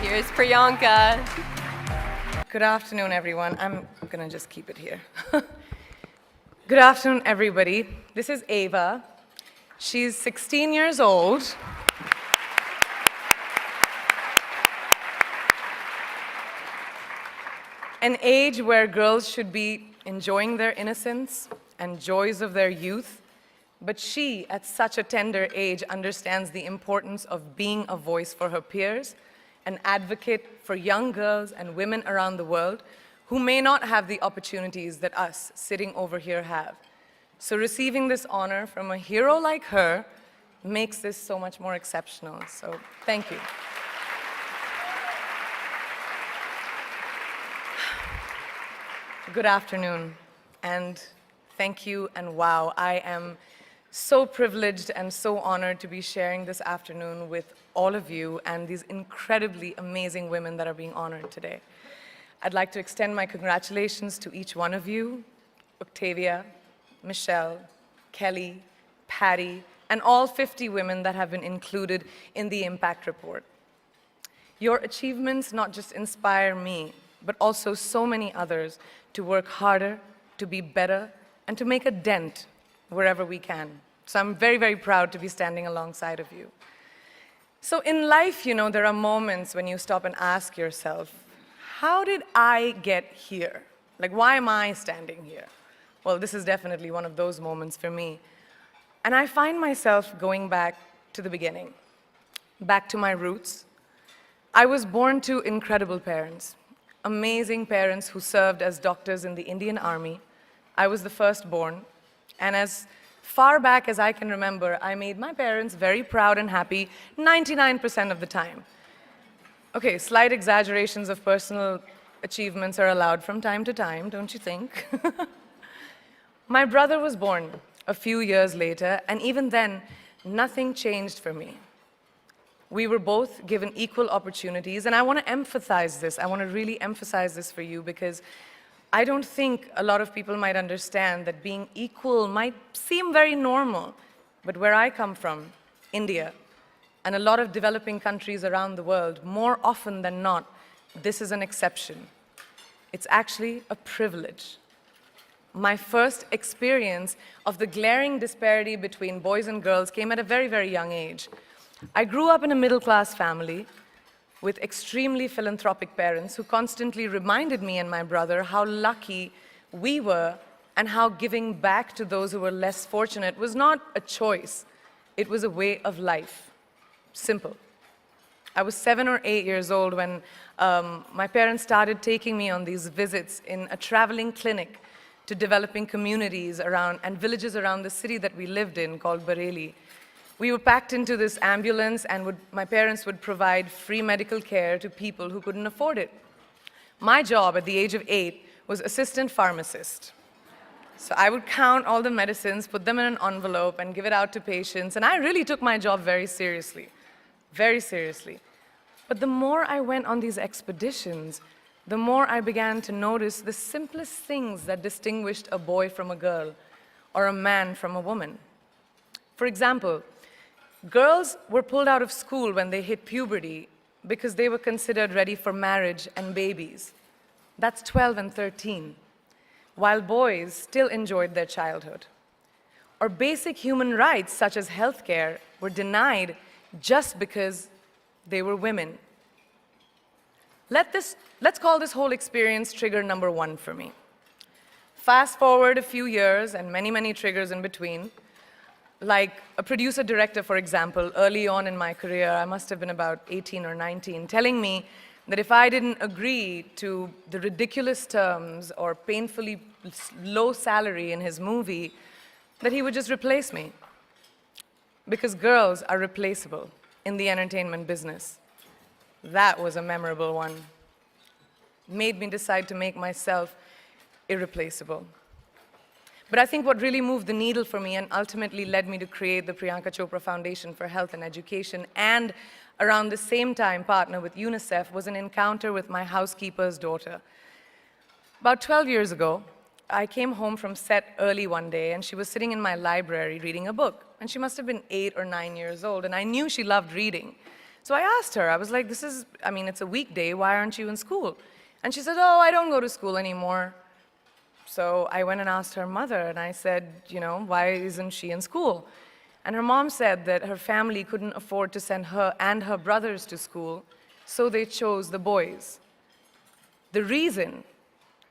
Here's Priyanka. Good afternoon, everyone. I'm gonna just keep it here. Good afternoon, everybody. This is Ava. She's 16 years old. An age where girls should be enjoying their innocence and joys of their youth. But she, at such a tender age, understands the importance of being a voice for her peers, an advocate for young girls and women around the world who may not have the opportunities that us sitting over here have. So receiving this honor from a hero like her makes this so much more exceptional. So thank you. Good afternoon, and thank you, and wow, I am so privileged and so honored to be sharing this afternoon with all of you and these incredibly amazing women that are being honored today. I'd like to extend my congratulations to each one of you, Octavia, Michelle, Kelly, Patty, and all 50 women that have been included in the Impact Report. Your achievements not just inspire me, but also so many others to work harder, to be better, and to make a dent wherever we can. So I'm very, very proud to be standing alongside of you. So in life, you know, there are moments when you stop and ask yourself, how did I get here? Like, why am I standing here? Well, this is definitely one of those moments for me. And I find myself going back to the beginning, back to my roots. I was born to incredible parents, amazing parents who served as doctors in the Indian Army. I was the firstborn, and as far back as I can remember, I made my parents very proud and happy 99% of the time. Okay, slight exaggerations of personal achievements are allowed from time to time, don't you think? My brother was born a few years later, and even then, nothing changed for me. We were both given equal opportunities, and I want to emphasize this. I want to really emphasize this for you because I don't think a lot of people might understand that being equal might seem very normal. But where I come from, India, and a lot of developing countries around the world, more often than not, this is an exception. It's actually a privilege. My first experience of the glaring disparity between boys and girls came at a very, very young age. I grew up in a middle-class family with extremely philanthropic parents who constantly reminded me and my brother how lucky we were and how giving back to those who were less fortunate was not a choice. It was a way of life. Simple. I was 7 or 8 years old when my parents started taking me on these visits in a traveling clinic to developing communities around and villages around the city that we lived in called Bareilly. We were packed into this ambulance, and my parents would provide free medical care to people who couldn't afford it. My job at the age of 8 was assistant pharmacist. So I would count all the medicines, put them in an envelope, and give it out to patients, and I really took my job very seriously, very seriously. But the more I went on these expeditions, the more I began to notice the simplest things that distinguished a boy from a girl, or a man from a woman. For example, girls were pulled out of school when they hit puberty because they were considered ready for marriage and babies. That's 12 and 13, while boys still enjoyed their childhood. Or basic human rights, such as healthcare, were denied just because they were women. Let's call this whole experience trigger number 1 for me. Fast forward a few years and many, many triggers in between. Like a producer-director, for example, early on in my career, I must have been about 18 or 19, telling me that if I didn't agree to the ridiculous terms or painfully low salary in his movie, that he would just replace me. Because girls are replaceable in the entertainment business. That was a memorable one. Made me decide to make myself irreplaceable. But I think what really moved the needle for me and ultimately led me to create the Priyanka Chopra Foundation for Health and Education, and around the same time partner with UNICEF, was an encounter with my housekeeper's daughter. About 12 years ago, I came home from set early one day, and she was sitting in my library reading a book. And she must have been 8 or 9 years old, and I knew she loved reading. So I asked her, I was like, it's a weekday, why aren't you in school? And she said, oh, I don't go to school anymore. So I went and asked her mother, and I said, why isn't she in school? And her mom said that her family couldn't afford to send her and her brothers to school, so they chose the boys. The reason,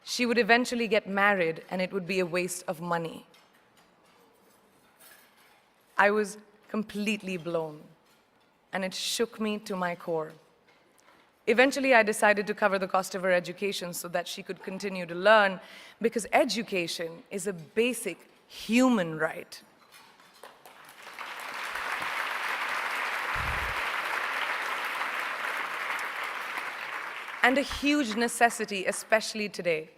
she would eventually get married and it would be a waste of money. I was completely blown, and it shook me to my core. Eventually, I decided to cover the cost of her education so that she could continue to learn, because education is a basic human right. And a huge necessity, especially today.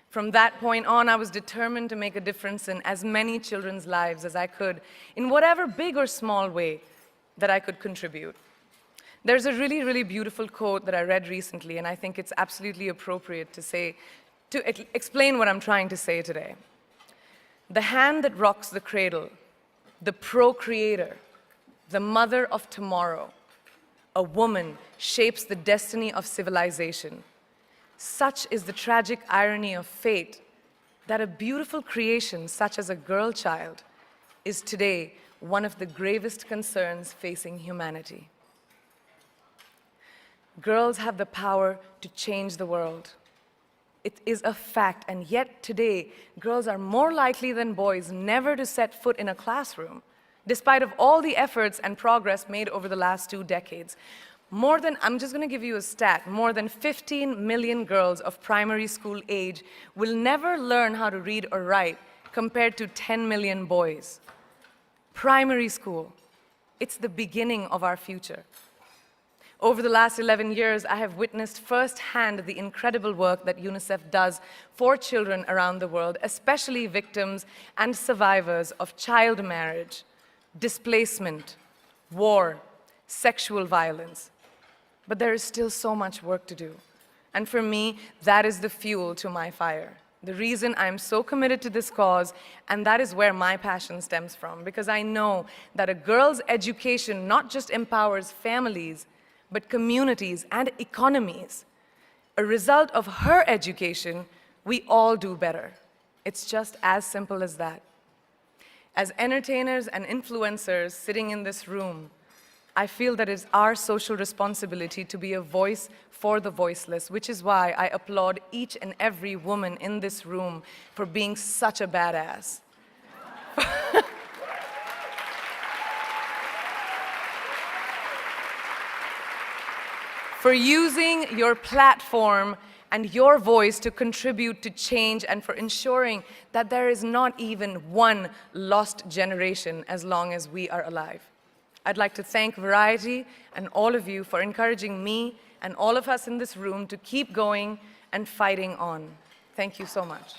From that point on, I was determined to make a difference in as many children's lives as I could, in whatever big or small way that I could contribute. There's a really, really beautiful quote that I read recently, and I think it's absolutely appropriate to explain what I'm trying to say today. The hand that rocks the cradle, the procreator, the mother of tomorrow, a woman shapes the destiny of civilization. Such is the tragic irony of fate that a beautiful creation such as a girl child is today one of the gravest concerns facing humanity. Girls have the power to change the world. It is a fact, and yet today, girls are more likely than boys never to set foot in a classroom, despite of all the efforts and progress made over the last 2 decades. I'm just going to give you a stat, more than 15 million girls of primary school age will never learn how to read or write, compared to 10 million boys. Primary school, it's the beginning of our future. Over the last 11 years, I have witnessed firsthand the incredible work that UNICEF does for children around the world, especially victims and survivors of child marriage, displacement, war, sexual violence. But there is still so much work to do. And for me, that is the fuel to my fire. The reason I'm so committed to this cause, and that is where my passion stems from, because I know that a girl's education not just empowers families, but communities and economies. A result of her education, we all do better. It's just as simple as that. As entertainers and influencers sitting in this room, I feel that it's our social responsibility to be a voice for the voiceless, which is why I applaud each and every woman in this room for being such a badass. For using your platform and your voice to contribute to change, and for ensuring that there is not even one lost generation as long as we are alive. I'd like to thank Variety and all of you for encouraging me and all of us in this room to keep going and fighting on. Thank you so much.